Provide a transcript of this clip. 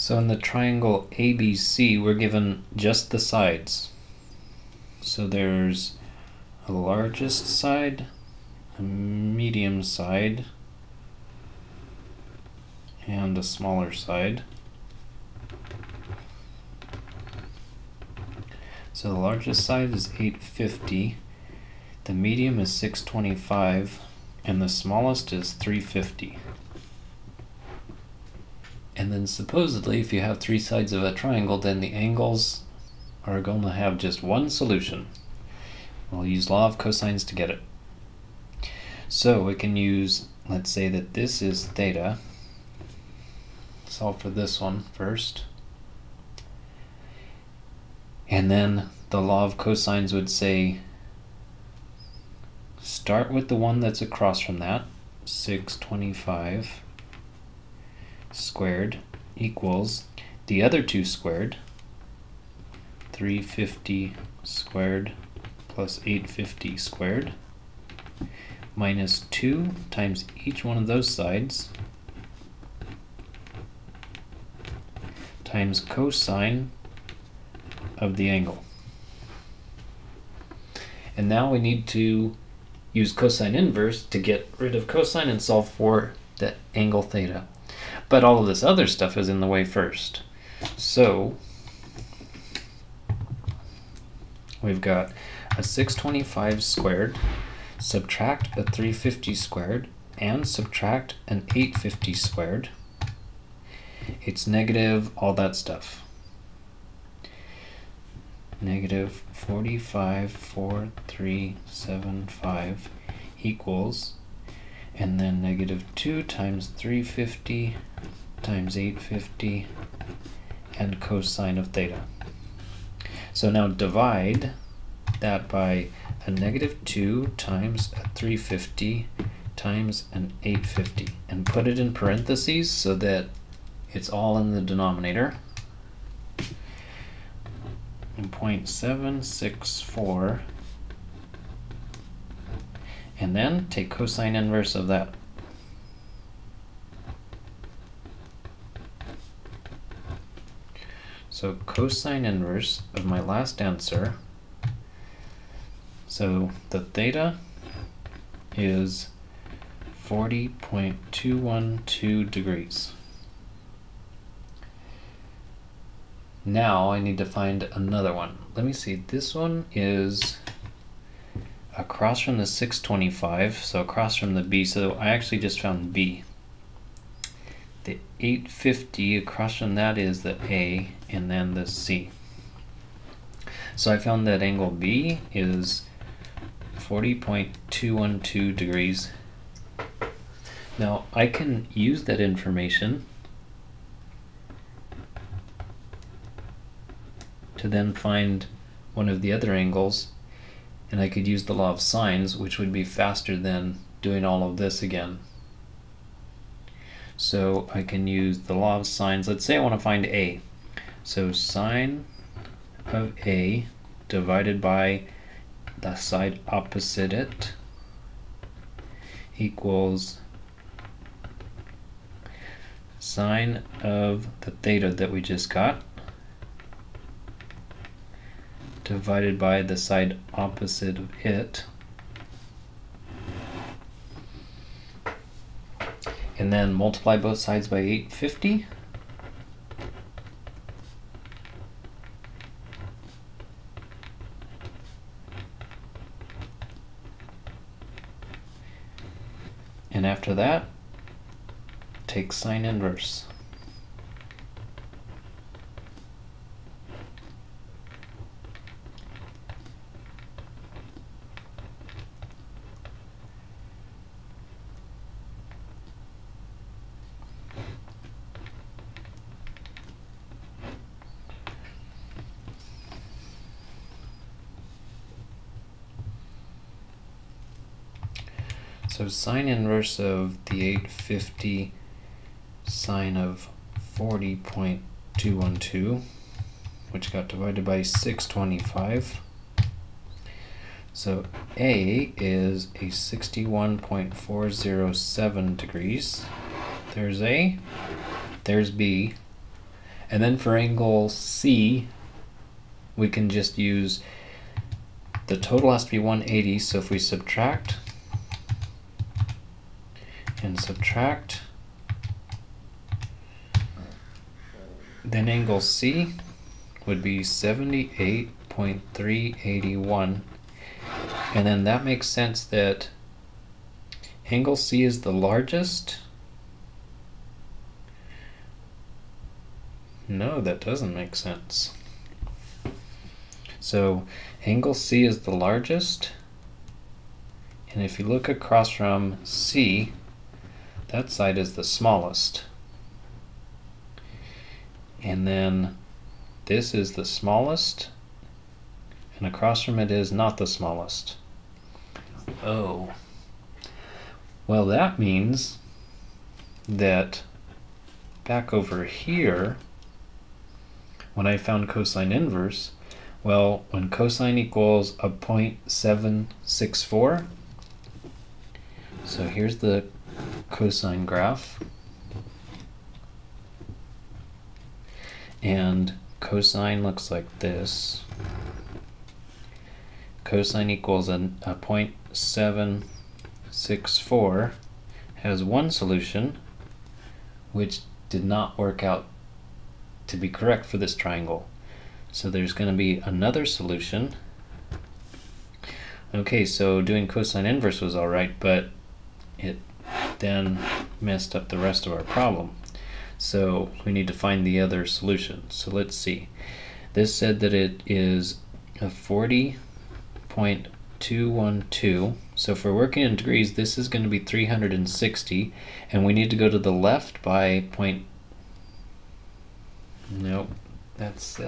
So in the triangle ABC, we're given just the sides. So there's a largest side, a medium side, and a smaller side. So the largest side is 850, the medium is 625, and the smallest is 350. And then supposedly, if you have three sides of a triangle, then the angles are going to have just one solution. We'll use law of cosines to get it. So we can use, let's say that this is theta. Solve for this one first. And then the law of cosines would say, start with the one that's across from that, 625 squared equals the other two squared, 350 squared plus 850 squared, minus 2 times each one of those sides, times cosine of the angle. And now we need to use cosine inverse to get rid of cosine and solve for the angle theta. But all of this other stuff is in the way first. So we've got a 625 squared, subtract a 350 squared, and subtract an 850 squared. It's negative all that stuff. Negative 454375 equals, and then negative 2 times 350 times 850 and cosine of theta. So now divide that by a negative 2 times a 350 times an 850 and put it in parentheses so that it's all in the denominator. And 0.764, and then take cosine inverse of that. So cosine inverse of my last answer, so the theta is 40.212 degrees. Now I need to find another one. Let me see, this one is across from the 625, so across from the B, so I actually just found B. The 850 across from that is the A, and then the C. So I found that angle B is 40.212 degrees. Now I can use that information to then find one of the other angles, and I could use the law of sines, which would be faster than doing all of this again. So I can use the law of sines. Let's say I want to find A. So sine of A divided by the side opposite it equals sine of the theta that we just got divided by the side opposite of it, and then multiply both sides by 850. And after that, take sine inverse. So sine inverse of the 850 sine of 40.212, which got divided by 625. So A is a 61.407 degrees. There's A, there's B, And then for angle C, we can just use the total has to be 180, so if we subtract and subtract, then angle C would be 78.381, and then that makes sense that angle C is the largest. No, that doesn't make sense. So angle C is the largest, and if you look across from C, that side is the smallest. And then this is the smallest, and across from it is not the smallest. Oh. Well, that means that back over here, when I found cosine inverse, well, when cosine equals a 0.764, so here's the cosine graph, and cosine looks like this. Cosine equals a 0.764 has one solution, which did not work out to be correct for this triangle. So there's going to be another solution. Okay, so doing cosine inverse was alright, but it then messed up the rest of our problem. So we need to find the other solution. So let's see. This said that it is a 40.212. So if we're working in degrees, this is going to be 360, and we need to go to the left by nope, that's